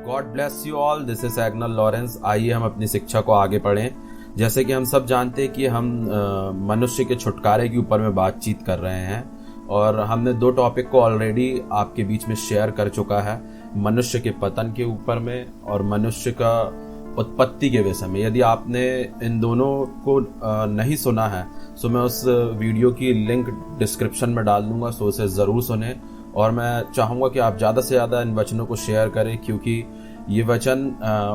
God bless you all, this is Agnel Lawrence. आइए हम अपनी शिक्षा को आगे पढ़ें। जैसे कि हम सब जानते हैं कि हम मनुष्य के छुटकारे के ऊपर में बातचीत कर रहे हैं और हमने 2 टॉपिक को ऑलरेडी आपके बीच में शेयर कर चुका है, मनुष्य के पतन के ऊपर में और मनुष्य का उत्पत्ति के विषय में। यदि आपने इन दोनों को नहीं सुना है तो मैं उस वीडियो की लिंक डिस्क्रिप्शन में डाल दूंगा, सो उसे ज़रूर सुने। और मैं चाहूँगा कि आप ज़्यादा से ज़्यादा इन वचनों को शेयर करें, क्योंकि ये वचन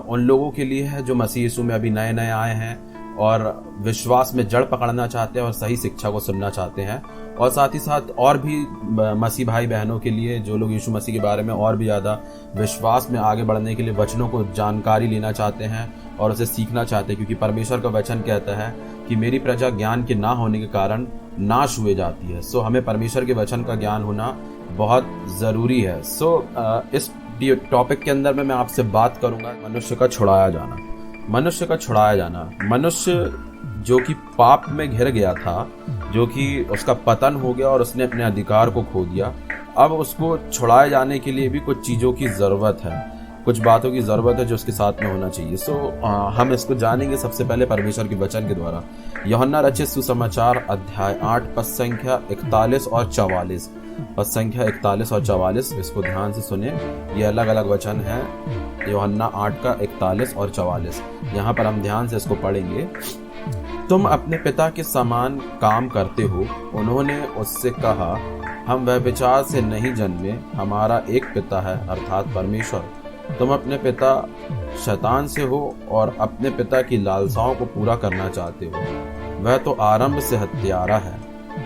उन लोगों के लिए है जो मसीह यीशु में अभी नए नए आए हैं और विश्वास में जड़ पकड़ना चाहते हैं और सही शिक्षा को सुनना चाहते हैं, और साथ ही साथ और भी मसीह भाई बहनों के लिए जो लोग यीशु मसीह के बारे में और भी ज़्यादा विश्वास में आगे बढ़ने के लिए वचनों को जानकारी लेना चाहते हैं और उसे सीखना चाहते हैं। क्योंकि परमेश्वर का वचन कहता है कि मेरी प्रजा ज्ञान के ना होने के कारण नाश हुए जाती है। सो हमें परमेश्वर के वचन का ज्ञान होना बहुत ज़रूरी है। इस टॉपिक के अंदर में मैं आपसे बात करूंगा मनुष्य का छुड़ाया जाना। मनुष्य का छुड़ाया जाना, मनुष्य जो कि पाप में घिर गया था, जो कि उसका पतन हो गया और उसने अपने अधिकार को खो दिया, अब उसको छुड़ाए जाने के लिए भी कुछ चीज़ों की ज़रूरत है, कुछ बातों की ज़रूरत है जो उसके साथ में होना चाहिए। हम इसको जानेंगे सबसे पहले परमेश्वर के वचन के द्वारा। यूहन्ना रचित सुसमाचार अध्याय 8 पद संख्या 41 और 44। पद संख्या 41 और 44, इसको ध्यान से सुने। ये अलग अलग वचन है, यूहन्ना 8 का 41 और 44। यहाँ पर हम ध्यान से इसको पढ़ेंगे। तुम अपने पिता के समान काम करते हो। उन्होंने उससे कहा, हम व्यभिचार से नहीं जन्मे, हमारा एक पिता है अर्थात परमेश्वर। तुम अपने पिता शैतान से हो और अपने पिता की लालसाओं को पूरा करना चाहते हो। वह तो आरंभ से हत्यारा है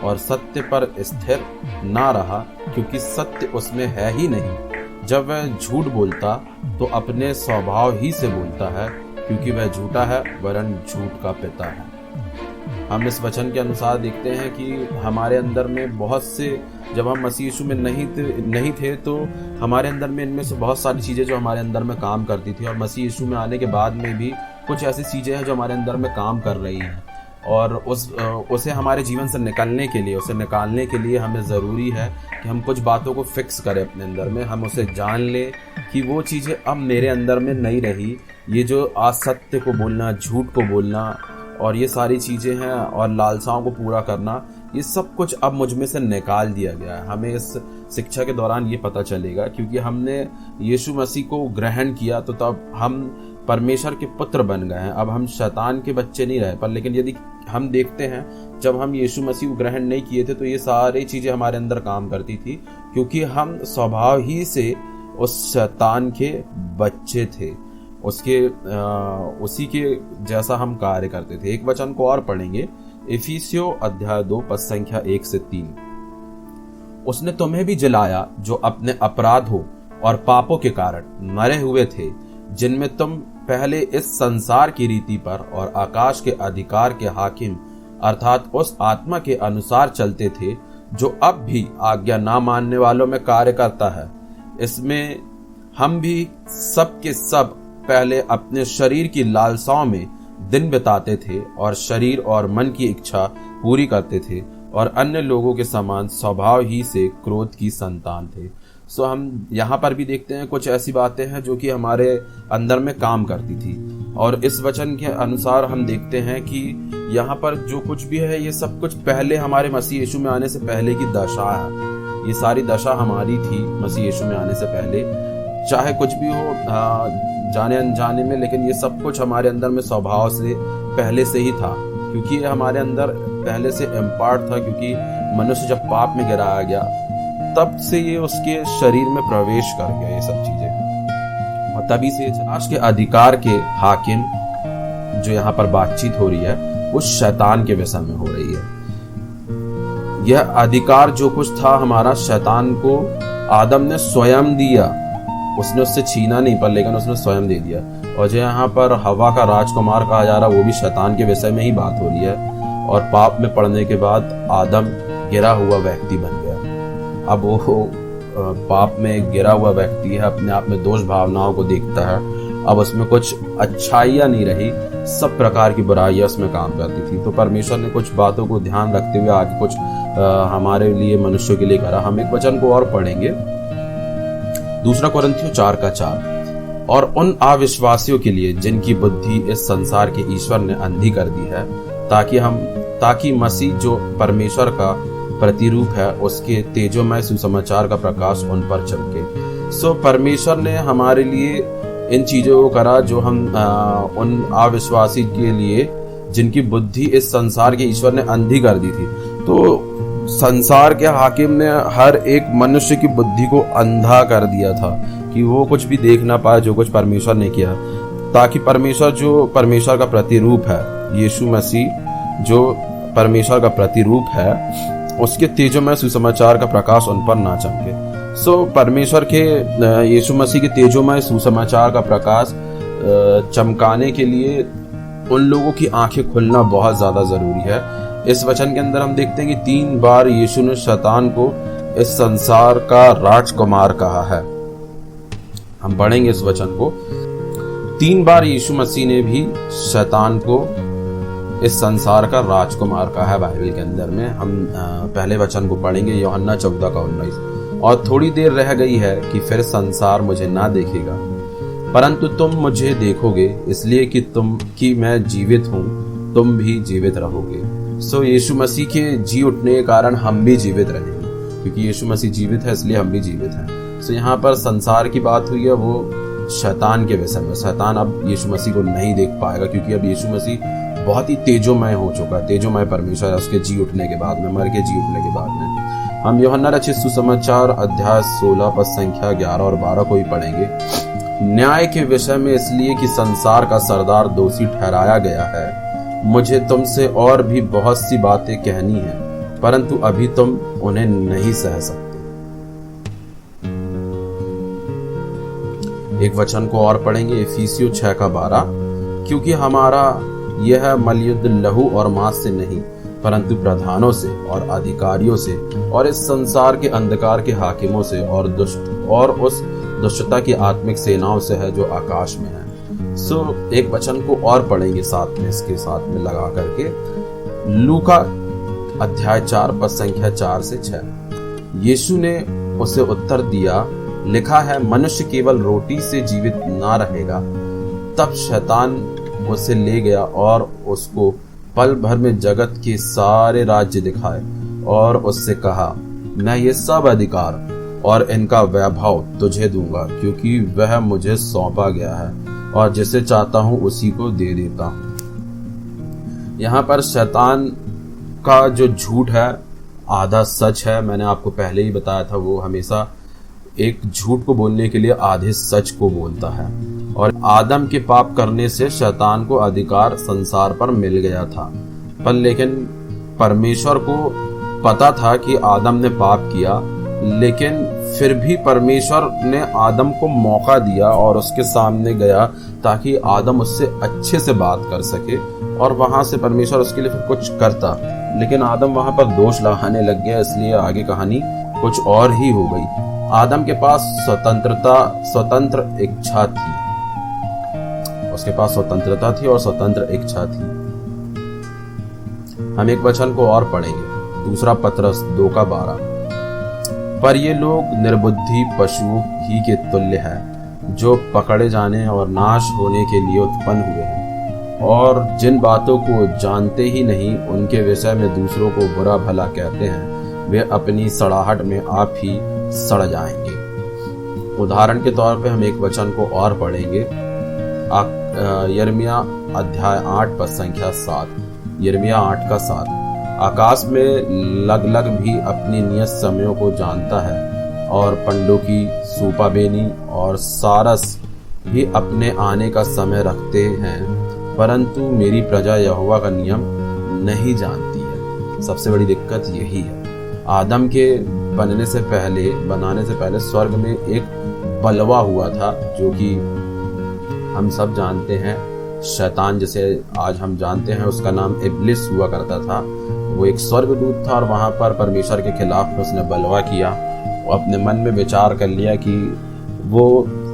और सत्य पर स्थिर ना रहा, क्योंकि सत्य उसमें है ही नहीं। जब वह झूठ बोलता तो अपने स्वभाव ही से बोलता है, क्योंकि वह झूठा है वरन झूठ का पिता है। हम इस वचन के अनुसार देखते हैं कि हमारे अंदर में बहुत से, जब हम मसीह यीशु में नहीं थे तो हमारे अंदर में इनमें से बहुत सारी चीज़ें जो हमारे अंदर में काम करती थी, और मसीह यीशु में आने के बाद में भी कुछ ऐसी चीज़ें हैं जो हमारे अंदर में काम कर रही हैं। और उसे हमारे जीवन से निकालने के लिए हमें ज़रूरी है कि हम कुछ बातों को फिक्स करें अपने अंदर में। हम उसे जान लें कि वो चीज़ें अब मेरे अंदर में नहीं रही। ये जो असत्य को बोलना, झूठ को बोलना और ये सारी चीज़ें हैं और लालसाओं को पूरा करना, ये सब कुछ अब मुझ में से निकाल दिया गया है। हमें इस शिक्षा के दौरान ये पता चलेगा, क्योंकि हमने यीशु मसीह को ग्रहण किया तो तब हम परमेश्वर के पुत्र बन गए हैं। अब हम शैतान के बच्चे नहीं रहे। पर लेकिन यदि हम देखते हैं, जब हम यीशु मसीह को ग्रहण नहीं किए थे तो ये सारी चीज़ें हमारे अंदर काम करती थी, क्योंकि हम स्वभाव ही से उस शैतान के बच्चे थे, उसी के जैसा हम कार्य करते थे। एक वचन को और पढ़ेंगे, इफिसियों अध्याय 2 पद संख्या 1 से 3। उसने तुम्हें भी जलाया जो अपने अपराधों और पापों के कारण मरे हुए थे, जिनमें तुम पहले इस संसार की रीति पर और आकाश के अधिकार के हाकिम अर्थात उस आत्मा के अनुसार चलते थे, जो अब भी आज्ञा ना मानने वालों में कार्य करता है। इसमें हम भी सब के सब पहले अपने शरीर की लालसाओं में दिन बिताते थे और शरीर और मन की इच्छा पूरी करते थे, और अन्य लोगों के समान स्वभाव ही से क्रोध की संतान थे। हम यहाँ पर भी देखते हैं कुछ ऐसी बातें हैं जो कि हमारे अंदर में काम करती थी, और इस वचन के अनुसार हम देखते हैं कि यहाँ पर जो कुछ भी है ये सब कुछ पहले हमारे मसीह यीशु में आने से पहले की दशा है। ये सारी दशा हमारी थी मसीह यीशु में आने से पहले, चाहे कुछ भी हो जाने अनजाने में, लेकिन ये सब कुछ हमारे अंदर में स्वभाव से पहले से ही था, क्योंकि ये हमारे अंदर पहले से इम्पार्ट था। क्योंकि मनुष्य जब पाप में गिराया गया तब से ये उसके शरीर में प्रवेश कर गया ये सब चीजें, और तभी से आकाश के अधिकार के हाकिम जो यहाँ पर बातचीत हो रही है वो शैतान के विषय में हो रही है। यह अधिकार जो कुछ था हमारा, शैतान को आदम ने स्वयं दिया। उसने उससे छीना नहीं, पर लेकिन उसने स्वयं दे दिया। और जो यहाँ पर हवा का राजकुमार कहा जा रहा वो भी शैतान के विषय में ही बात हो रही है। और पाप में पड़ने के बाद आदम गिरा हुआ व्यक्ति बन गया। अब वो पाप में गिरा हुआ व्यक्ति है, अपने आप में दोष भावनाओं को देखता है। अब उसमें कुछ अच्छाइयाँ नहीं रही, सब प्रकार की बुराइयाँ उसमें काम करती थी। तो परमेश्वर ने कुछ बातों को ध्यान रखते हुए आगे कुछ हमारे लिए, मनुष्यों के लिए करा। हम एक वचन को और पढ़ेंगे, 2 कुरिन्थियों 4 का 4। और उन अविश्वासियों के लिए जिनकी बुद्धि इस संसार के ईश्वर ने अंधी कर दी है, ताकि मसीह जो परमेश्वर का प्रतिरूप है उसके तेजोमय सुसमाचार का प्रकाश उन पर चमके। सो परमेश्वर ने हमारे लिए इन चीजों को करा जो हम उन अविश्वासी के लिए जिनकी बुद्धि इस संसार के ईश्वर ने अंधी कर दी थी। तो संसार के हाकिम ने हर एक मनुष्य की बुद्धि को अंधा कर दिया था कि वो कुछ भी देख ना पाए जो कुछ परमेश्वर ने किया, ताकि परमेश्वर जो परमेश्वर का प्रतिरूप है, यीशु मसीह जो परमेश्वर का प्रतिरूप है, उसके तेजोमय सुसमाचार का प्रकाश उन पर ना चमके। सो परमेश्वर के यीशु मसीह के तेजोमय सुसमाचार का प्रकाश चमकाने के लिए उन लोगों की आंखें खुलना बहुत ज्यादा जरूरी है। इस वचन के अंदर हम देखते हैं कि 3 बार यीशु ने शैतान को इस संसार का राजकुमार कहा है। हम पढ़ेंगे इस वचन को। 3 बार यीशु मसीह ने भी शैतान को इस संसार का राजकुमार कहा है बाइबल के अंदर में। हम पहले वचन को पढ़ेंगे, यूहन्ना 14:19। और थोड़ी देर रह गई है कि फिर संसार मुझे ना देखेगा, परंतु तुम मुझे देखोगे, इसलिए कि मैं जीवित हूँ, तुम भी जीवित रहोगे। सो यीशु मसीह के जी उठने के कारण हम भी जीवित रहेंगे, क्योंकि यीशु मसीह जीवित है इसलिए हम भी जीवित हैं। सो यहाँ पर संसार की बात हुई है, वो शैतान के विषय में। शैतान अब यीशु मसीह को नहीं देख पाएगा, क्योंकि अब यीशु मसीह बहुत ही तेजोमय हो चुका है। तेजोमय परमेश्वर है उसके जी उठने के बाद में, मर के जी उठने के बाद में। हम यूहन्ना रचित सुसमाचार अध्याय 16 पद संख्या 11 और 12 को ही पढ़ेंगे। न्याय के विषय में, इसलिए कि संसार का सरदार दोषी ठहराया गया है। मुझे तुमसे और भी बहुत सी बातें कहनी है, परंतु अभी तुम उन्हें नहीं सह सकते। एक वचन को और पढ़ेंगे, इफिसियों 6:12। क्योंकि हमारा यह मलयुद्ध लहू और मांस से नहीं, परंतु प्रधानों से और अधिकारियों से और इस संसार के अंधकार के हाकिमों से और उस दुष्टता की आत्मिक सेनाओं से है जो आकाश में है। सो एक वचन को और पढ़ेंगे साथ में, इसके साथ में लगा करके। लूका अध्याय 4 पद संख्या 4 से 6। यीशु ने उसे उत्तर दिया, लिखा है, मनुष्य केवल रोटी से जीवित ना रहेगा। तब शैतान उसे ले गया और उसको पल भर में जगत के सारे राज्य दिखाए और उससे कहा, मैं ये सब अधिकार और इनका वैभव तुझे दूंगा, क्योंकि वह मुझे सौंपा गया है और जिसे चाहता हूं उसी को दे देता हूं। यहाँ पर शैतान का जो झूठ है आधा सच है। मैंने आपको पहले ही बताया था, वो हमेशा एक झूठ को बोलने के लिए आधे सच को बोलता है। और आदम के पाप करने से शैतान को अधिकार संसार पर मिल गया था, पर लेकिन परमेश्वर को पता था कि आदम ने पाप किया, लेकिन फिर भी परमेश्वर ने आदम को मौका दिया और उसके सामने गया ताकि आदम उससे अच्छे से बात कर सके, और वहां से परमेश्वर उसके लिए फिर कुछ करता। लेकिन आदम वहां पर दोष लगाने लग गया, इसलिए आगे कहानी कुछ और ही हो गई। आदम के पास स्वतंत्र इच्छा थी, उसके पास स्वतंत्रता थी और स्वतंत्र इच्छा थी। हम एक वचन को और पढ़ेंगे, दूसरा पतरस 2:12। पर ये लोग निर्बुद्धि पशुओं ही के तुल्य है, जो पकड़े जाने और नाश होने के लिए उत्पन्न हुए हैं, और जिन बातों को जानते ही नहीं उनके विषय में दूसरों को बुरा भला कहते हैं, वे अपनी सड़ाहट में आप ही सड़ जाएंगे। उदाहरण के तौर पे हम एक वचन को और पढ़ेंगे, यिर्मयाह अध्याय 8 पद संख्या 7। यिर्मयाह 8:7। आकाश में लगलग भी अपनी नियत समयों को जानता है, और पंडों की सूपाबेनी और सारस भी अपने आने का समय रखते हैं, परंतु मेरी प्रजा यहोवा का नियम नहीं जानती है। सबसे बड़ी दिक्कत यही है। आदम के बनाने से पहले स्वर्ग में एक बलवा हुआ था, जो कि हम सब जानते हैं, शैतान जिसे आज हम जानते हैं, उसका नाम इब्लिस हुआ करता था। वो एक स्वर्गदूत था और वहां पर परमेश्वर के खिलाफ उसने बलवा किया और अपने मन में विचार कर लिया कि वो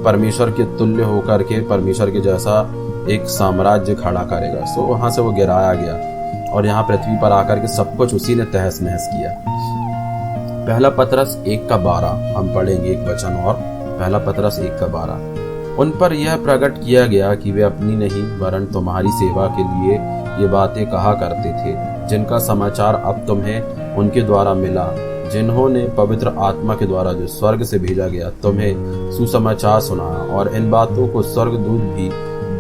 परमेश्वर के तुल्य होकर के परमेश्वर के जैसा एक साम्राज्य खड़ा करेगा। सो वहां से वो गिराया गया और यहाँ पृथ्वी पर आकर के सब कुछ उसी ने तहस नहस किया। पहला पतरस 1:12 हम पढ़ेंगे एक वचन और। पहला पतरस 1:12। उन पर यह प्रकट किया गया कि वे अपनी नहीं वरन तुम्हारी सेवा के लिए ये बातें कहा करते थे, जिनका समाचार अब तुम्हें उनके द्वारा मिला, जिन्होंने पवित्र आत्मा के द्वारा जो स्वर्ग से भेजा गया तुम्हें सुसमाचार सुनाया। और इन बातों को स्वर्गदूत भी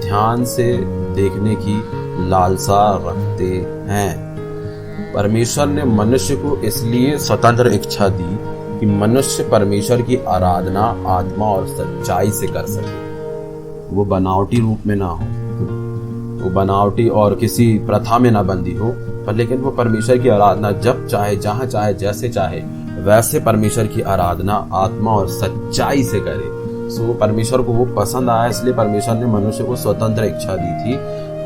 ध्यान से देखने की लालसा रखते हैं। परमेश्वर ने मनुष्य को इसलिए स्वतंत्र इच्छा दी कि मनुष्य परमेश्वर की आराधना आत्मा और सच्चाई से कर सके। वो बनावटी रूप में ना हो, वो बनावटी और किसी प्रथा में ना बंदी हो, पर लेकिन वो परमेश्वर की आराधना जब चाहे, जहां चाहे, जैसे चाहे वैसे परमेश्वर की आराधना आत्मा और सच्चाई से करे। सो परमेश्वर को वो पसंद आया, इसलिए परमेश्वर ने मनुष्य को स्वतंत्र इच्छा दी थी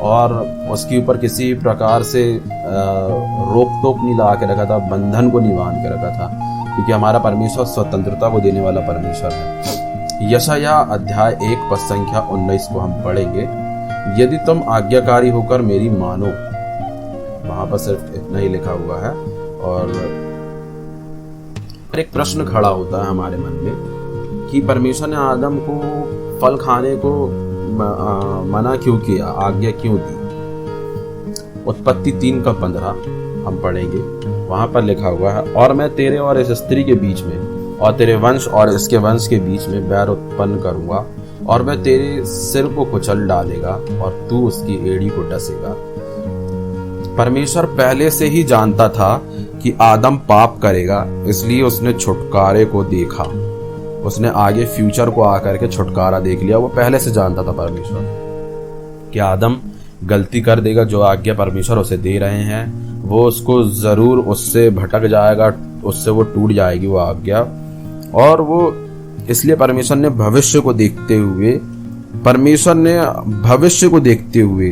और उसके ऊपर किसी प्रकार से रोक टोक नहीं लगा के रखा था, बंधन को नहीं बांध के रखा था, क्योंकि हमारा परमेश्वर स्वतंत्रता को देने वाला परमेश्वर है। यशायाह अध्याय 1 पद संख्या 19 को हम पढ़ेंगे। यदि तुम आज्ञाकारी होकर मेरी मानो, वहां पर सिर्फ इतना ही लिखा हुआ है। और एक प्रश्न खड़ा होता है हमारे मन में कि परमेश्वर ने आदम को फल खाने को मना क्यों किया, आज्ञा क्यों दी। उत्पत्ति 3 का 15 हम पढ़ेंगे। वहां पर लिखा हुआ है, और मैं तेरे और इस स्त्री के बीच में और तेरे वंश और इसके वंश के बीच में बैर उत्पन्न करूंगा, और वह तेरे सिर को कुचल डालेगा और तू उसकी एड़ी को डसेगा। परमेश्वर पहले से ही जानता था कि आदम पाप करेगा, इसलिए उसने छुटकारे को देखा। उसने आगे फ्यूचर को आकर के छुटकारा देख लिया। वो पहले से जानता था परमेश्वर कि आदम गलती कर देगा, जो आज्ञा परमेश्वर उसे दे रहे हैं वो उसको जरूर उससे भटक जाएगा, उससे वो टूट जाएगी वो आज्ञा। और वो इसलिए परमेश्वर ने भविष्य को देखते हुए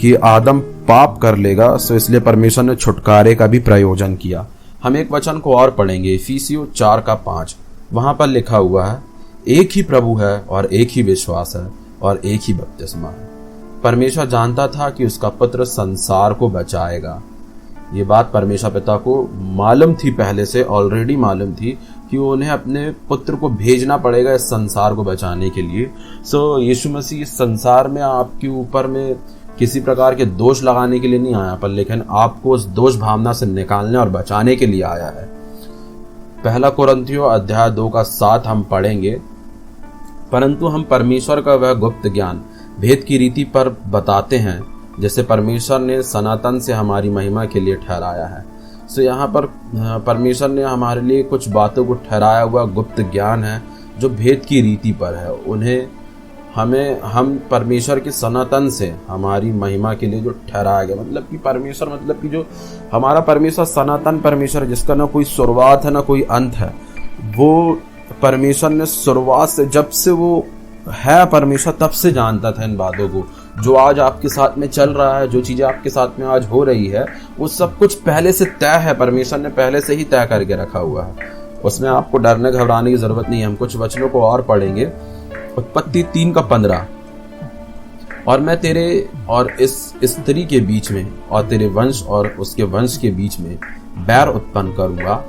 कि आदम पाप कर लेगा, सो इसलिए परमेश्वर ने छुटकारे का भी प्रयोजन किया। हम एक वचन को और पढ़ेंगे, इफिसियों 4 का 5। वहां पर लिखा हुआ है, एक ही प्रभु है और एक ही विश्वास है और एक ही बपतिस्मा है। परमेश्वर जानता था कि उसका पुत्र संसार को बचाएगा। ये बात परमेश्वर पिता को मालूम थी, पहले से ऑलरेडी मालूम थी कि उन्हें अपने पुत्र को भेजना पड़ेगा इस संसार को बचाने के लिए। सो यीशु मसीह इस संसार में आपके ऊपर में किसी प्रकार के दोष लगाने के लिए नहीं आया, पर लेकिन आपको उस दोष भावना से निकालने और बचाने के लिए आया है। पहला कुरिन्थियों अध्याय 2 का 7 हम पढ़ेंगे। परंतु हम परमेश्वर का वह गुप्त ज्ञान भेद की रीति पर बताते हैं, जैसे परमेश्वर ने सनातन से हमारी महिमा के लिए ठहराया है। सो यहाँ पर परमेश्वर ने हमारे लिए कुछ बातों को ठहराया हुआ गुप्त ज्ञान है जो भेद की रीति पर है। उन्हें हम परमेश्वर के सनातन से हमारी महिमा के लिए जो ठहराया गया, मतलब कि परमेश्वर, मतलब कि जो हमारा परमेश्वर सनातन परमेश्वर, जिसका ना कोई शुरुआत है ना कोई अंत है, वो परमेश्वर ने शुरुआत से, जब से वो है परमेश्वर, तब से जानता था इन बातों को। जो आज आपके साथ में चल रहा है, जो चीजें आपके साथ में आज हो रही है, वो सब कुछ पहले से तय है, परमेश्वर ने पहले से ही तय करके रखा हुआ है। उसमें आपको डरने घबराने की जरूरत नहीं है। हम कुछ वचनों को और पढ़ेंगे। उत्पत्ति 3 का 15। और मैं तेरे और इस स्त्री के बीच में और तेरे वंश और उसके वंश के बीच में बैर उत्पन्न करूंगा,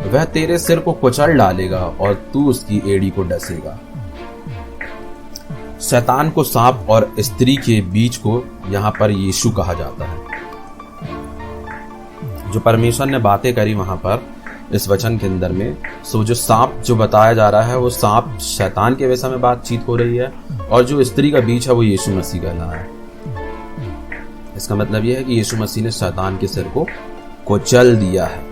वह तेरे सिर को कुचल डालेगा और तू उसकी एड़ी को डसेगा। शैतान को सांप और स्त्री के बीच को यहाँ पर यीशु कहा जाता है। जो परमेश्वर ने बातें करी वहां पर इस वचन के अंदर में, सो जो सांप जो बताया जा रहा है वो सांप शैतान के विषय में बातचीत हो रही है, और जो स्त्री का बीच है वो यीशु मसीह कहना है। इसका मतलब यह है कि यीशु मसीह ने शैतान के सिर को कुचल दिया है।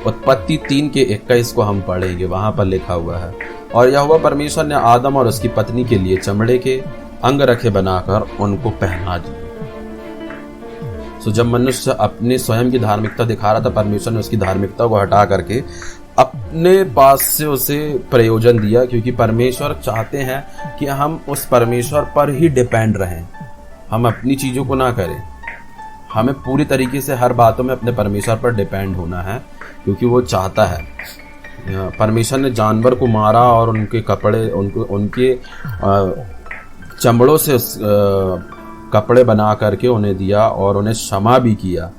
उत्पत्ति 3 के 21 को हम पढ़ेंगे। वहां पर लिखा हुआ है, और यहोवा परमेश्वर ने आदम और उसकी पत्नी के लिए चमड़े के अंग रखे बनाकर उनको पहना दिए। सो जब मनुष्य अपने स्वयं की धार्मिकता दिखा रहा था, परमेश्वर ने उसकी धार्मिकता को हटा करके अपने पास से उसे प्रयोजन दिया, क्योंकि परमेश्वर चाहते हैं कि हम उस परमेश्वर पर ही डिपेंड रहें, हम अपनी चीजों को ना करें। हमें पूरी तरीके से हर बातों में अपने परमेश्वर पर डिपेंड होना है, क्योंकि वो चाहता है। परमेश्वर ने जानवर को मारा और उनके कपड़े, उनके चमड़ों से कपड़े बना करके उन्हें दिया और उन्हें क्षमा भी किया।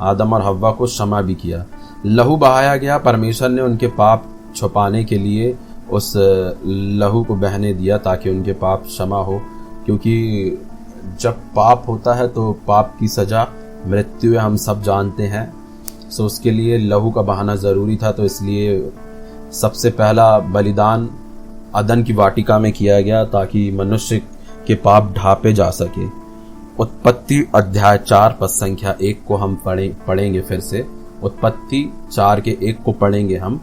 आदम और हव्वा को क्षमा भी किया। लहू बहाया गया। परमेश्वर ने उनके पाप छुपाने के लिए उस लहू को बहने दिया ताकि उनके पाप क्षमा हो, क्योंकि जब पाप होता है तो पाप की सज़ा मृत्यु है, हम सब जानते हैं। सो उसके लिए लहू का बहाना ज़रूरी था, तो इसलिए सबसे पहला बलिदान अदन की वाटिका में किया गया ताकि मनुष्य के पाप ढांपे जा सके। उत्पत्ति अध्याय 4 पद संख्या 1 को हम पढ़ेंगे फिर से। उत्पत्ति 4 के 1 को पढ़ेंगे हम।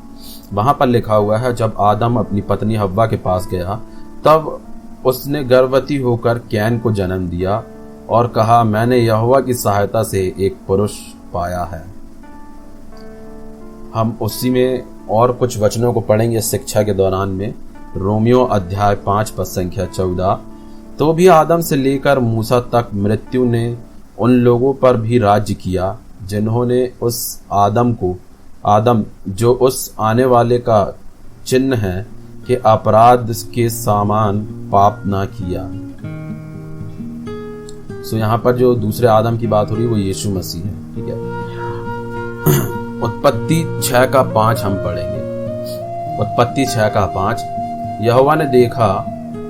वहां पर लिखा हुआ है, जब आदम अपनी पत्नी हव्वा के पास गया तब उसने गर्भवती होकर कैन को जन्म दिया और कहा, मैंने यहोवा की सहायता से एक पुरुष पाया है। हम उसी में और कुछ वचनों को पढ़ेंगे शिक्षा के दौरान में। रोमियो अध्याय 5 पद संख्या 14, तो भी आदम से लेकर मूसा तक मृत्यु ने उन लोगों पर भी राज्य किया जिन्होंने उस आदम जो उस आने वाले का चिन्ह है कि अपराध के समान पाप ना किया। सो यहाँ पर जो दूसरे आदम की बात हो रही है वो यीशु मसीह है, ठीक है। उत्पत्ति 6 का 5 हम पढ़ेंगे। उत्पत्ति 6 का 5, यहोवा ने देखा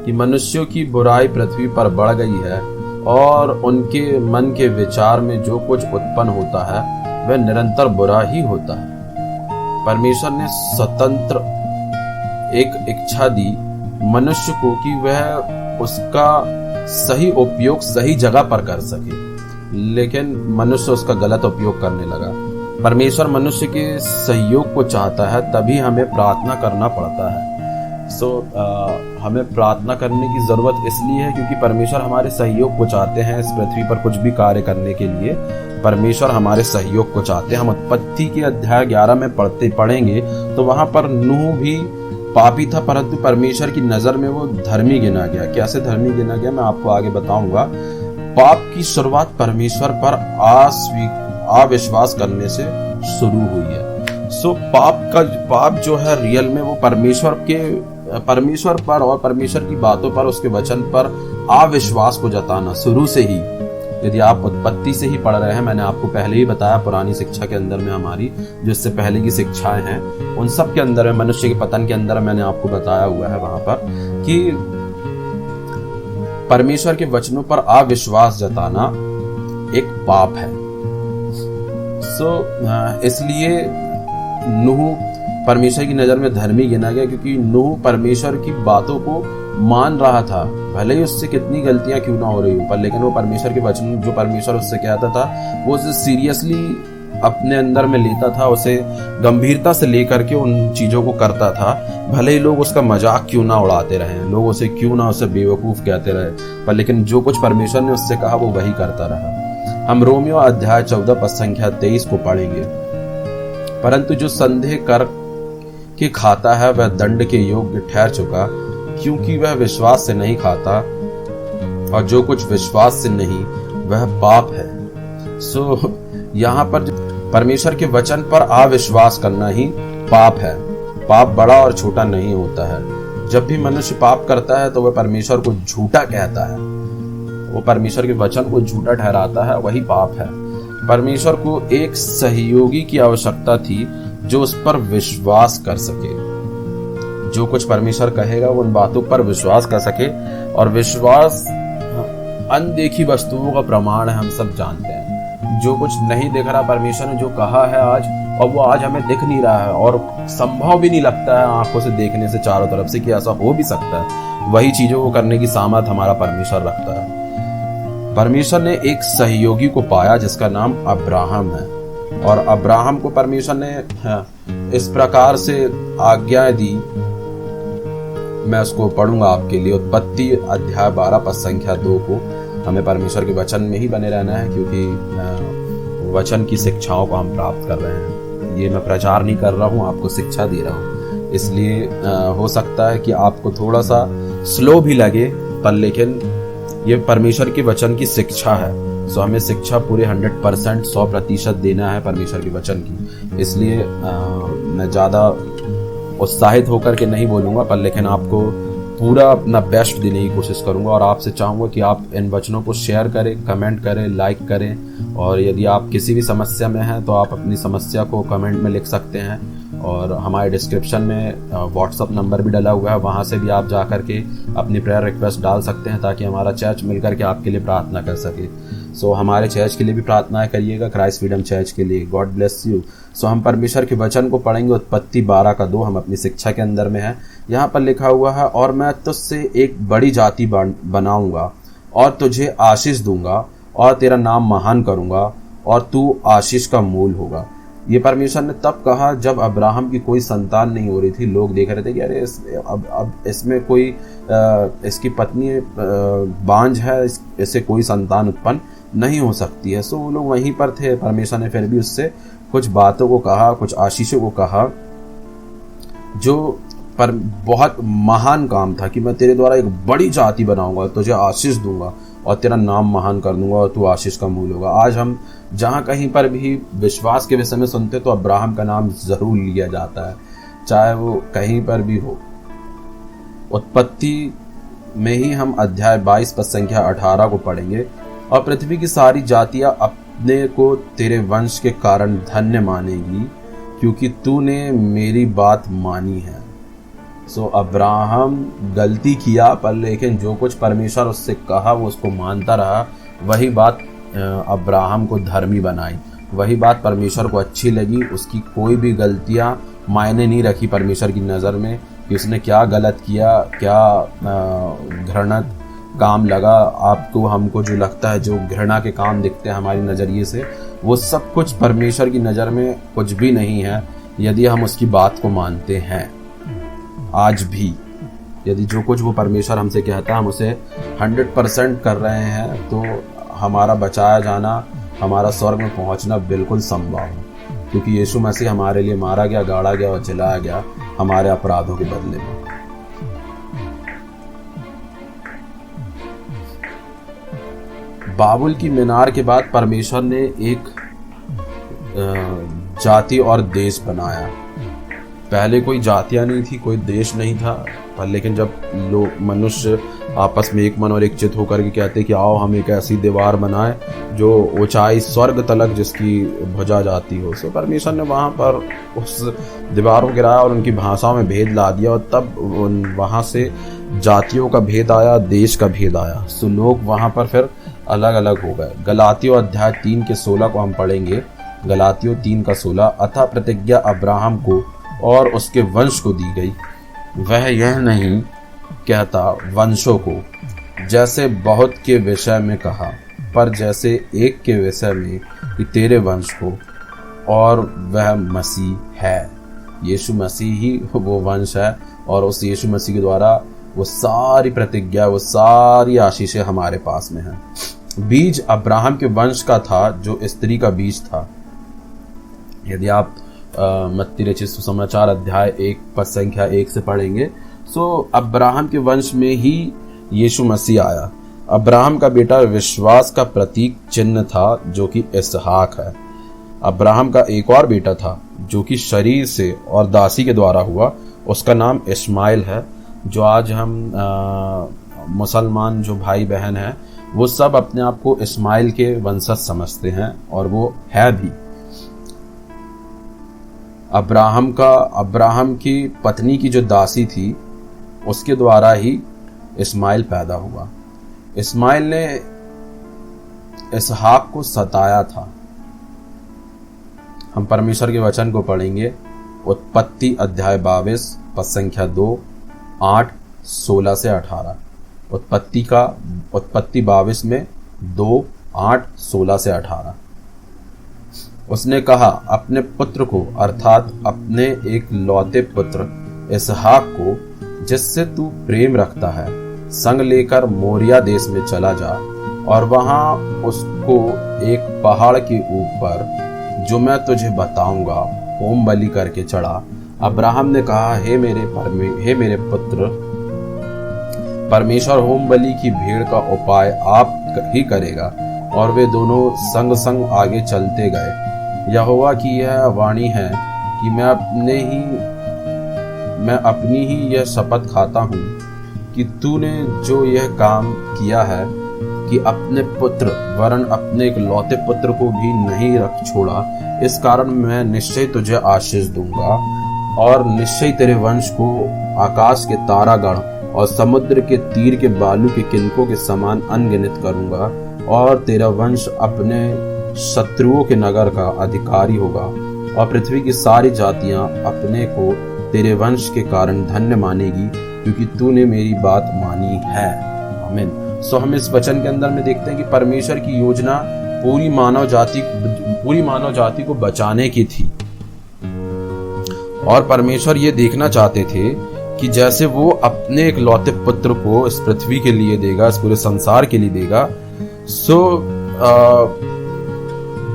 कि मनुष्यों की बुराई पृथ्वी पर बढ़ गई है और उनके मन के विचार में जो कुछ उत्पन्न होता है वह निरंतर बुरा ही होता है। परमेश्वर ने स्वतंत्र एक इच्छा दी मनुष्य को कि वह उसका सही उपयोग सही जगह पर कर सके, लेकिन मनुष्य उसका गलत उपयोग करने लगा। परमेश्वर मनुष्य के सहयोग को चाहता है, तभी हमें प्रार्थना करना पड़ता है। हमें प्रार्थना करने की जरूरत इसलिए है क्योंकि परमेश्वर हमारे सहयोग को चाहते हैं। इस पृथ्वी पर कुछ भी कार्य करने के लिए परमेश्वर हमारे सहयोग को चाहते हैं। हम उत्पत्ति के अध्याय 11 में पढ़ेंगे तो वहां पर नूह भी पापी था, परंतु परमेश्वर की नजर में वो धर्मी गिना गया। कैसे धर्मी गिना गया मैं आपको आगे बताऊंगा। पाप की शुरुआत परमेश्वर पर अविश्वास करने से शुरू हुई है। पाप जो है रियल में वो परमेश्वर पर और परमेश्वर की बातों पर, उसके वचन पर अविश्वास को जताना शुरू से ही। यदि आप उत्पत्ति से ही पढ़ रहे हैं, मैंने आपको पहले ही बताया पुरानी शिक्षा के अंदर में हमारी जो इससे पहले की शिक्षाएं हैं उन सब के अंदर में, मनुष्य के पतन के अंदर मैंने आपको बताया हुआ है वहां पर कि परमेश्वर के वचनों पर अविश्वास जताना एक पाप है। इसलिए नूह परमेश्वर की नजर में धर्मी गिना गया क्योंकि नूह परमेश्वर की बातों को मान रहा था, भले ही उससे कितनी गलतियां क्यों ना हो रही हो, पर लेकिन वो परमेश्वर के वचन जो परमेश्वर उससे कहता था वो उसे सीरियसली अपने अंदर में लेता था, उसे गंभीरता से लेकर के उन चीजों को करता था। भले ही लोग उसका मजाक क्यों ना उड़ाते रहे, लोग उसे क्यों ना उसे बेवकूफ कहते रहे, पर लेकिन जो कुछ परमेश्वर ने उससे कहा वो वही करता रहा। हम रोमियो अध्याय 14 पद संख्या 23 को पढ़ेंगे। परंतु जो संदेह कर के खाता है वह दंड के योग्य ठहर चुका, क्योंकि वह विश्वास से नहीं खाता, और जो कुछ विश्वास से नहीं वह पाप है। यहाँ पर परमेश्वर के वचन पर अविश्वास करना ही पाप है। पाप बड़ा और छोटा नहीं होता है। जब भी मनुष्य पाप करता है तो वह परमेश्वर को झूठा कहता है, वो परमेश्वर के वचन को झूठा ठहराता है, वही पाप है। परमेश्वर को एक सहयोगी की आवश्यकता थी जो उस पर विश्वास कर सके। जो कुछ परमेश्वर कहेगा वो उन बातों पर विश्वास कर सके, और विश्वास अनदेखी वस्तुओं का प्रमाण है, हम सब जानते हैं। जो कुछ नहीं दिख रहा, परमेश्वर ने जो कहा है आज, और वो आज हमें दिख नहीं रहा है और संभव भी नहीं लगता है आंखों से देखने से चारों तरफ से कि ऐसा हो भी सकता है, वही चीजों को करने की सामर्थ हमारा परमेश्वर रखता है। परमेश्वर ने एक सहयोगी को पाया जिसका नाम अब्राहम है, और अब्राहम को परमेश्वर ने इस प्रकार से आज्ञाएं दी। मैं उसको पढ़ूंगा आपके लिए। उत्पत्ति अध्याय 12 पद संख्या 2 को। हमें परमेश्वर के वचन में ही बने रहना है, क्योंकि वचन की शिक्षाओं को हम प्राप्त कर रहे हैं। ये मैं प्रचार नहीं कर रहा हूँ, आपको शिक्षा दे रहा हूँ। इसलिए हो सकता है कि आपको थोड़ा सा स्लो भी लगे, पर लेकिन ये परमेश्वर के वचन की शिक्षा है। सो हमें शिक्षा पूरे 100% 100% देना है परमेश्वर के वचन की। इसलिए मैं ज़्यादा उत्साहित होकर के नहीं बोलूँगा, पर लेकिन आपको पूरा अपना बेस्ट देने की कोशिश करूँगा, और आपसे चाहूँगा कि आप इन वचनों को शेयर करें, कमेंट करें, लाइक करें, और यदि आप किसी भी समस्या में हैं तो आप अपनी समस्या को कमेंट में लिख सकते हैं, और हमारे डिस्क्रिप्शन में व्हाट्सअप नंबर भी डला हुआ है, वहाँ से भी आप जा कर के अपनी प्रेयर रिक्वेस्ट डाल सकते हैं ताकि हमारा चर्च मिल कर के आपके लिए प्रार्थना कर सके। सो हमारे चर्च के लिए भी प्रार्थनाएं करिएगा, क्राइस्ट फ्रीडम चर्च के लिए। God bless you. सो हम परमेश्वर के वचन को पढ़ेंगे, उत्पत्ति 12:2। हम अपनी शिक्षा के अंदर में है। यहाँ पर लिखा हुआ है, और मैं तुझसे एक बड़ी जाति बनाऊंगा और तुझे आशीष दूंगा और तेरा नाम महान करूंगा और तू आशीष का मूल होगा। ये परमेश्वर ने तब कहा जब अब्राहम की कोई संतान नहीं हो रही थी। लोग देख रहे थे कि अरे अब इसमें कोई इसकी पत्नी बांझ है, इससे कोई संतान उत्पन्न नहीं हो सकती है। सो वो लोग वहीं पर थे। परमेश्वर ने फिर भी उससे कुछ बातों को कहा, कुछ आशीषों को कहा, जो पर बहुत महान काम था कि मैं तेरे द्वारा एक बड़ी जाति बनाऊंगा, तुझे आशीष दूंगा और तेरा नाम महान कर दूंगा और तू आशीष का मूल होगा। आज हम जहाँ कहीं पर भी विश्वास के विषय में सुनते तो अब्राहम का नाम जरूर लिया जाता है, चाहे वो कहीं पर भी हो। उत्पत्ति में ही हम अध्याय 22 पद संख्या 18 को पढ़ेंगे। और पृथ्वी की सारी जातियां अपने को तेरे वंश के कारण धन्य मानेगी, क्योंकि तूने मेरी बात मानी है। सो अब्राहम गलती किया, पर लेकिन जो कुछ परमेश्वर उससे कहा वो उसको मानता रहा। वही बात अब्राहम को धर्मी बनाई, वही बात परमेश्वर को अच्छी लगी। उसकी कोई भी गलतियां मायने नहीं रखी परमेश्वर की नज़र में कि उसने क्या गलत किया, क्या घृणित काम लगा। आपको हमको जो लगता है, जो घृणा के काम दिखते हैं हमारी नज़रिए से, वो सब कुछ परमेश्वर की नज़र में कुछ भी नहीं है यदि हम उसकी बात को मानते हैं। आज भी यदि जो कुछ वो परमेश्वर हमसे कहता है हम उसे 100% कर रहे हैं, तो हमारा बचाया जाना, हमारा स्वर्ग में पहुंचना बिल्कुल संभव है, क्योंकि यीशु मसीह हमारे लिए मारा गया, गाड़ा गया और जलाया गया हमारे अपराधों के बदले में। बाबुल की मीनार के बाद परमेश्वर ने एक जाति और देश बनाया। पहले कोई जातियां नहीं थी, कोई देश नहीं था, पर लेकिन जब लोग मनुष्य आपस में एक मन और एक चित होकर के कहते कि आओ हम एक ऐसी दीवार बनाए जो ऊंचाई स्वर्ग तलक जिसकी भुजा जाती हो, सो परमेश्वर ने वहाँ पर उस दीवार को गिराया और उनकी भाषाओं में भेद ला दिया, और तब वहाँ से जातियों का भेद आया, देश का भेद आया। सो लोग वहाँ पर फिर अलग अलग हो गए। गलातियों अध्याय 3:16 को हम पढ़ेंगे। गलातियों 3:16, अतः प्रतिज्ञा अब्राहम को और उसके वंश को दी गई, वह यह नहीं कहता वंशों को, जैसे बहुत के विषय में कहा, पर जैसे एक के विषय में कि तेरे वंश को, और वह मसीह है। यीशु मसीह ही वो वंश है, और उस यीशु मसीह के द्वारा वो सारी प्रतिज्ञा, वो सारी आशीषें हमारे पास में हैं। बीज अब्राहम के वंश का था, जो स्त्री का बीज था। यदि आप मत्ती रचित सुसमाचार अध्याय 1 पद संख्या 1 से पढ़ेंगे, सो अब्राहम के वंश में ही यीशु मसीह आया। अब्राहम का बेटा विश्वास का प्रतीक चिन्ह था, जो कि इसहाक है। अब्राहम का एक और बेटा था जो कि शरीर से और दासी के द्वारा हुआ, उसका नाम इस्माइल है। जो आज हम मुसलमान जो भाई बहन हैं, वो सब अपने आप को इस्माइल के वंशज समझते हैं, और वो है भी। अब्राहम की पत्नी की जो दासी थी, उसके द्वारा ही इस्माइल पैदा हुआ। इस्माइल ने इसहाक को सताया था। हम परमेश्वर के वचन को पढ़ेंगे। उत्पत्ति अध्याय 22 पद संख्या 2, 8, 16 से 18। उत्पत्ति 22 में 2, 8, 16 से 18। उसने कहा, अपने पुत्र को, अर्थात अपने एक लौते पुत्र इसहाक को, जिससे तू प्रेम रखता है, संग लेकर मोरिया देश में चला जा, और वहां उसको एक पहाड़ के ऊपर, जो मैं तुझे बताऊंगा, होम बलि करके चढ़ा। अब्राहम ने कहा, हे मेरे पुत्र, परमेश्वर होम बलि की भेड़ का उपाय आप ही करेगा। और वे दोनों संग संग आगे चलते गए। यहोवा की यह वाणी है कि मैं अपनी ही यह शपथ खाता हूँ कि तूने जो यह काम किया है, कि अपने पुत्र वरन अपने एक लौते पुत्र को भी नहीं रख छोड़ा, इस कारण मैं निश्चय तुझे आशीष दूंगा और निश्चय तेरे वंश को आकाश के तारागण और समुद्र के तीर के बालू के किनकों के समान अनगिनत करूंगा, और तेरा वंश अपने शत्रुओं के नगर का अधिकारी होगा, और पृथ्वी की सारी जातियां अपने को तेरे वंश के कारण धन्य मानेगी, क्योंकि तूने मेरी बात मानी है। आमीन। सो हम इस वचन के अंदर में देखते हैं कि परमेश्वर की योजना पूरी मानव जाति को बचाने की थी, और परमेश्वर ये देखना चाहते थे कि जैसे वो अपने इकलौते पुत्र को इस पृथ्वी के लिए देगा, इस पूरे संसार के लिए देगा, सो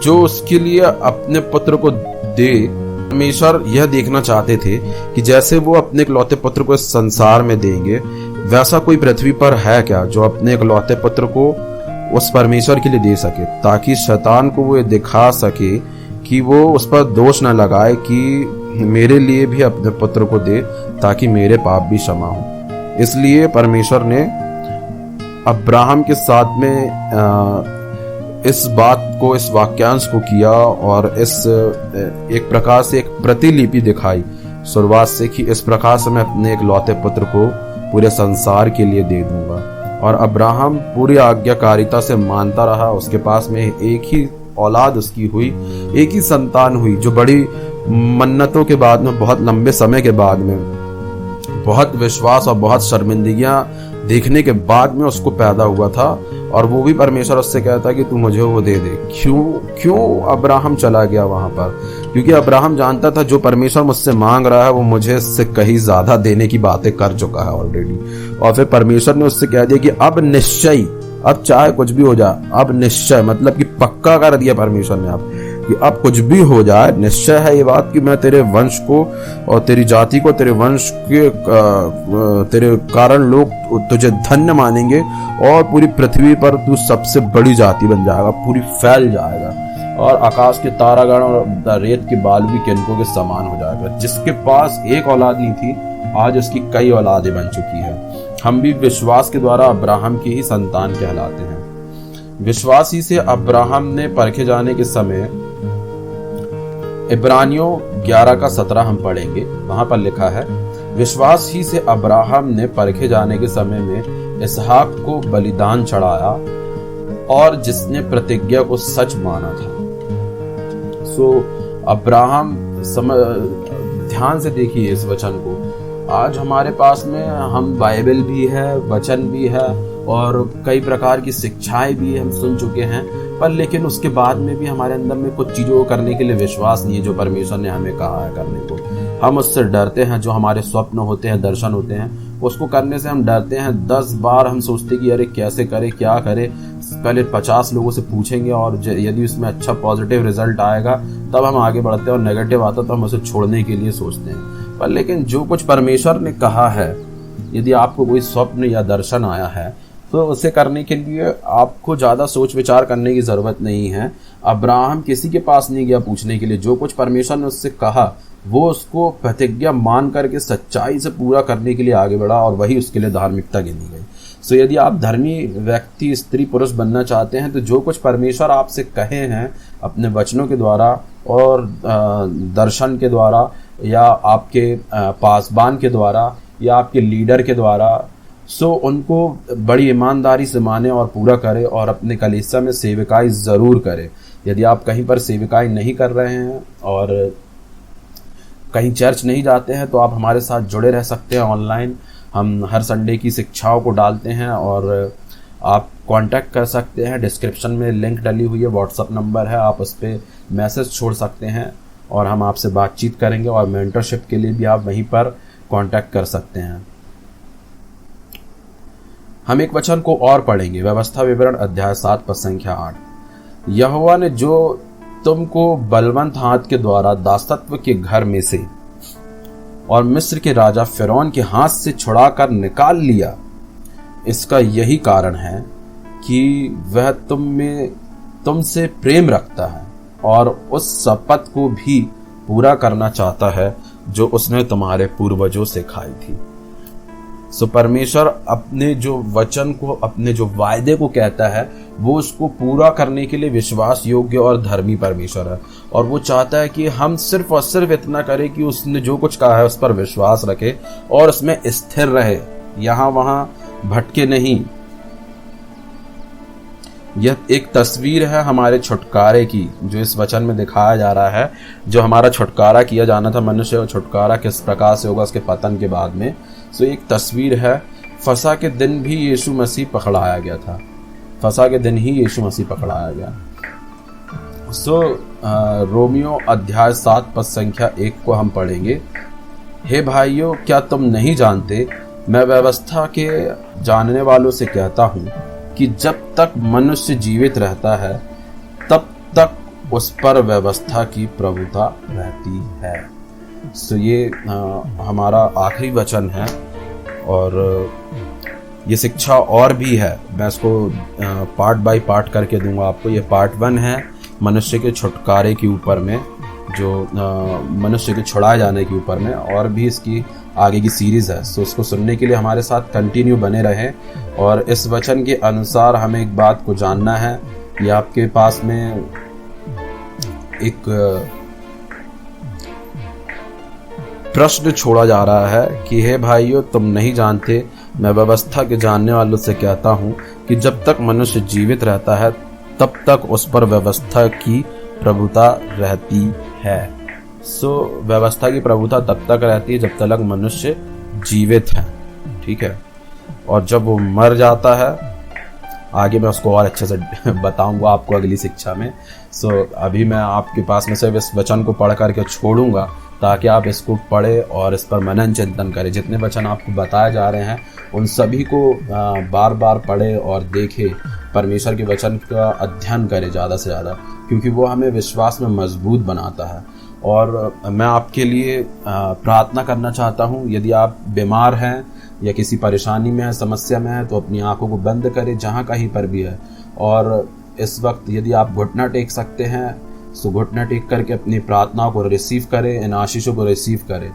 जो उसके लिए अपने पुत्र को दे, परमेश्वर यह देखना चाहते थे कि जैसे वो अपने इकलौते पुत्र को इस संसार में देंगे, वैसा कोई पृथ्वी पर है क्या जो अपने इकलौते पुत्र को उस परमेश्वर के लिए दे सके, ताकि शैतान को वो दिखा सके कि वो उस पर दोष न लगाए कि मेरे लिए भी अपने पुत्र को दे ताकि मेरे पाप भी क्षमा हो। इसलिए परमेश्वर ने अब्राहम के साथ में इस बात को, इस वाक्यांश को किया, और इस एक प्रकार से एक प्रतिलिपि दिखाई शुरुआत से कि इस प्रकार से मैं अपने इकलौते पुत्र को पूरे संसार के लिए दे दूंगा। और अब्राहम पूरी आज्ञाकारिता से मानता रहा। उसके पास में एक ही औलाद उसकी हुई, एक ही संतान हुई, जो बड़ी मन्नतों के बाद में, बहुत लंबे समय के बाद में, बहुत विश्वास और बहुत शर्मिंदगियां देखने के बाद में उसको पैदा हुआ था। और वो भी परमेश्वर उससे कहता कि तू मुझे वो दे दे। क्यों अब्राहम चला गया वहां पर? क्योंकि अब्राहम जानता था जो परमेश्वर मुझसे मांग रहा है वो मुझे इससे कहीं ज्यादा देने की बातें कर चुका है ऑलरेडी। और फिर परमेश्वर ने उससे कह दिया कि अब निश्चय, अब चाहे कुछ भी हो जाए, अब निश्चय, मतलब कि पक्का कर दिया परमेश्वर ने अब कि अब कुछ भी हो जाए, निश्चय है ये बात कि मैं तेरे वंश को और तेरी जाति को, तेरे वंश के तेरे कारण लोग तुझे धन्य मानेंगे, और पूरी पृथ्वी पर तू सबसे बड़ी जाति बन जाएगा, पूरी फैल जाएगा, और आकाश के तारागण और रेत के बालू भी किनकों के समान हो जाएगा। जिसके पास एक औलाद नहीं थी, आज उसकी कई औलादें बन चुकी है। हम भी विश्वास के द्वारा अब्राहम की ही संतान कहलाते हैं। विश्वास ही से अब्राहम ने परखे जाने के समय, इब्रानियों 11:17 हम पढ़ेंगे, वहां पर लिखा है, विश्वास ही से अब्राहम ने परखे जाने के समय में इसहाक को बलिदान चढ़ाया, और जिसने प्रतिज्ञा को सच माना था। सो अब्राहम, ध्यान से देखिए इस वचन को। आज हमारे पास में हम बाइबल भी है, वचन भी है, और कई प्रकार की शिक्षाएं भी हम सुन चुके हैं, पर लेकिन उसके बाद में भी हमारे अंदर में कुछ चीजों को करने के लिए विश्वास नहीं है जो परमेश्वर ने हमें कहा है करने को। हम उससे डरते हैं। जो हमारे स्वप्न होते हैं, दर्शन होते हैं, उसको करने से हम डरते हैं। 10 बार हम सोचते कि अरे कैसे करे, क्या करे, पहले 50 लोगों से पूछेंगे, और यदि उसमें अच्छा पॉजिटिव रिजल्ट आएगा तब हम आगे बढ़ते हैं, और नेगेटिव आता तो हम उसे छोड़ने के लिए सोचते हैं। पर लेकिन जो कुछ परमेश्वर ने कहा है, यदि आपको कोई स्वप्न या दर्शन आया है, तो उसे करने के लिए आपको ज्यादा सोच विचार करने की जरूरत नहीं है। अब्राहम किसी के पास नहीं गया पूछने के लिए। जो कुछ परमेश्वर ने उससे कहा वो उसको प्रतिज्ञा मान करके सच्चाई से पूरा करने के लिए आगे बढ़ा, और वही उसके लिए धार्मिकता गिनी गई। सो यदि आप धर्मी व्यक्ति, स्त्री पुरुष बनना चाहते हैं, तो जो कुछ परमेश्वर आपसे कहे हैं अपने वचनों के द्वारा और दर्शन के द्वारा, या आपके पासबान के द्वारा, या आपके लीडर के द्वारा, सो उनको बड़ी ईमानदारी से माने और पूरा करे, और अपने कलीसिया में सेविकाई जरूर करे। यदि आप कहीं पर सेविकाई नहीं कर रहे हैं और कहीं चर्च नहीं जाते हैं, तो आप हमारे साथ जुड़े रह सकते हैं ऑनलाइन। हम हर संडे की शिक्षाओं को डालते हैं, और आप कांटेक्ट कर सकते हैं। डिस्क्रिप्शन में लिंक डली हुई है, व्हाट्सएप नंबर है, आप उस पर मैसेज छोड़ सकते हैं, और हम आपसे बातचीत करेंगे। और मेंटरशिप के लिए भी आप वहीं पर कांटेक्ट कर सकते हैं। हम एक वचन को और पढ़ेंगे, व्यवस्था विवरण अध्याय 7 पद संख्या 8। यहोवा ने जो तुमको बलवंत हाथ के द्वारा दासत्व के घर में से और मिस्र के राजा फिरौन के हाथ से छुड़ाकर निकाल लिया, इसका यही कारण है कि वह तुमसे प्रेम रखता है, और उस शपथ को भी पूरा करना चाहता है जो उसने तुम्हारे पूर्वजों से खाई थी। सो परमेश्वर अपने जो वचन को, अपने जो वायदे को कहता है, वो उसको पूरा करने के लिए विश्वास योग्य और धर्मी परमेश्वर है। और वो चाहता है कि हम सिर्फ और सिर्फ इतना करें कि उसने जो कुछ कहा है उस पर विश्वास रखे और उसमें स्थिर रहे, यहाँ वहां भटके नहीं। यह एक तस्वीर है हमारे छुटकारे की, जो इस वचन में दिखाया जा रहा है। जो हमारा छुटकारा किया जाना था, मनुष्य का छुटकारा किस प्रकार से होगा उसके पतन के बाद में। सो एक तस्वीर है, फसह के दिन भी यीशु मसीह पकड़ाया गया था। फसह के दिन ही यीशु मसीह पकड़ाया गया। सो रोमियो अध्याय 7 पद संख्या 1 को हम पढ़ेंगे। हे भाइयों, क्या तुम नहीं जानते, मैं व्यवस्था के जानने वालों से कहता हूँ कि जब तक मनुष्य जीवित रहता है तब तक उस पर व्यवस्था की प्रभुता रहती है। सो ये हमारा आखिरी वचन है और ये शिक्षा और भी है। मैं इसको पार्ट बाय पार्ट करके दूंगा आपको। ये पार्ट 1 है मनुष्य के छुटकारे के ऊपर में, जो मनुष्य के छुड़ाए जाने के ऊपर में, और भी इसकी आगे की सीरीज है। सो इसको सुनने के लिए हमारे साथ कंटिन्यू बने रहें। और इस वचन के अनुसार हमें एक बात को जानना है कि आपके पास में एक प्रश्न छोड़ा जा रहा है कि हे भाइयों, तुम नहीं जानते, मैं व्यवस्था के जानने वालों से कहता हूं कि जब तक मनुष्य जीवित रहता है तब तक उस पर व्यवस्था की प्रभुता रहती है। सो व्यवस्था की प्रभुता तब तक रहती है जब तक मनुष्य जीवित है, ठीक है। और जब वो मर जाता है, आगे मैं उसको और अच्छे से बताऊंगा आपको अगली शिक्षा में। सो अभी मैं आपके पास में सिर्फ इस वचन को पढ़ करके छोड़ूंगा ताकि आप इसको पढ़े और इस पर मनन चिंतन करें। जितने वचन आपको बताए जा रहे हैं उन सभी को बार बार पढ़े और देखे, परमेश्वर के वचन का अध्ययन करें ज़्यादा से ज़्यादा, क्योंकि वो हमें विश्वास में मजबूत बनाता है। और मैं आपके लिए प्रार्थना करना चाहता हूँ। यदि आप बीमार हैं या किसी परेशानी में है, समस्या में है, तो अपनी आंखों को बंद करें जहाँ कहीं पर भी है। और इस वक्त यदि आप घुटना टेक सकते हैं तो घुटना टेक करके अपनी प्रार्थनाओं को रिसीव करें, इन आशीषों को रिसीव करें।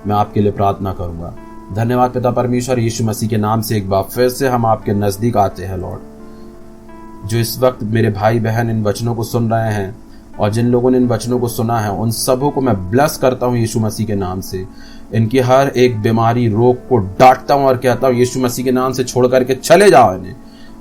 मैं आपके लिए प्रार्थना करूँगा। धन्यवाद पिता परमेश्वर, यीशु मसीह के नाम से एक बार फिर से हम आपके नज़दीक आते हैं लॉर्ड। जो इस वक्त मेरे भाई बहन इन वचनों को सुन रहे हैं और जिन लोगों ने इन वचनों को सुना है, उन सबों को मैं ब्लेस करता हूँ यीशु मसीह के नाम से। इनकी हर एक बीमारी, रोग को डांटता हूँ और कहता हूँ यीशु मसीह के नाम से छोड़ करके चले जाओ इन्हें।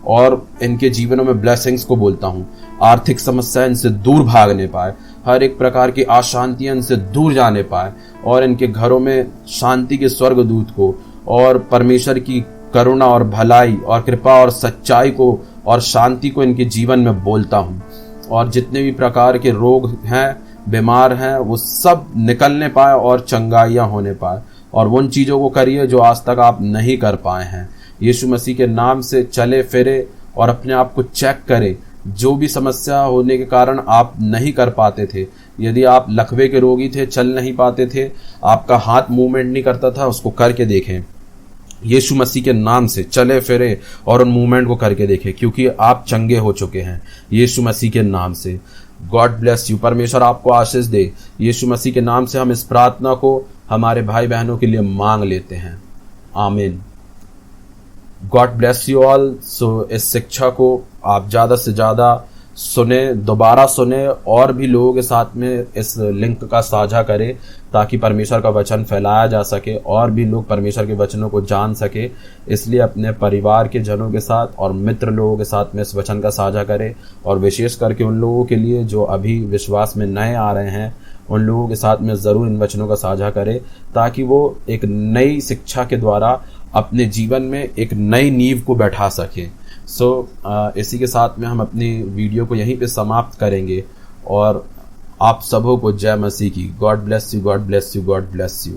और इनके जीवनों में ब्लेसिंग्स को बोलता हूँ। आर्थिक समस्या इनसे दूर भागने पाए, हर एक प्रकार की अशांतियां इनसे दूर जाने पाए, और इनके घरों में शांति के स्वर्गदूत को और परमेश्वर की करुणा और भलाई और कृपा और सच्चाई को और शांति को इनके जीवन में बोलता हूँ। और जितने भी प्रकार के रोग हैं, बीमार हैं, वो सब निकलने पाए और चंगाइयाँ होने पाए। और उन चीज़ों को करिए जो आज तक आप नहीं कर पाए हैं। यीशु मसीह के नाम से चले फिरे और अपने आप को चेक करें। जो भी समस्या होने के कारण आप नहीं कर पाते थे, यदि आप लकवे के रोगी थे, चल नहीं पाते थे, आपका हाथ मूवमेंट नहीं करता था, उसको करके देखें। यीशु मसीह के नाम से चले फिरे और उन मूवमेंट को करके देखें, क्योंकि आप चंगे हो चुके हैं यीशु मसीह के नाम से। God bless you. परमेश्वर आपको आशीष दे। यीशु मसीह के नाम से हम इस प्रार्थना को हमारे भाई बहनों के लिए मांग लेते हैं। आमीन। God bless you all. So इस शिक्षा को आप ज़्यादा से ज़्यादा सुने, दोबारा सुने, और भी लोगों के साथ में इस लिंक का साझा करें ताकि परमेश्वर का वचन फैलाया जा सके और भी लोग परमेश्वर के वचनों को जान सके। इसलिए अपने परिवार के जनों के साथ और मित्र लोगों के साथ में इस वचन का साझा करें, और विशेष करके उन लोगों के लिए जो अभी विश्वास में नए आ रहे हैं, उन लोगों के साथ में ज़रूर इन वचनों का साझा करें ताकि वो एक नई शिक्षा के द्वारा अपने जीवन में एक नई नींव को बैठा सकें। सो इसी के साथ में हम अपनी वीडियो को यहीं पे समाप्त करेंगे, और आप सबों को जय मसीह की। God bless you, God bless you, God bless you.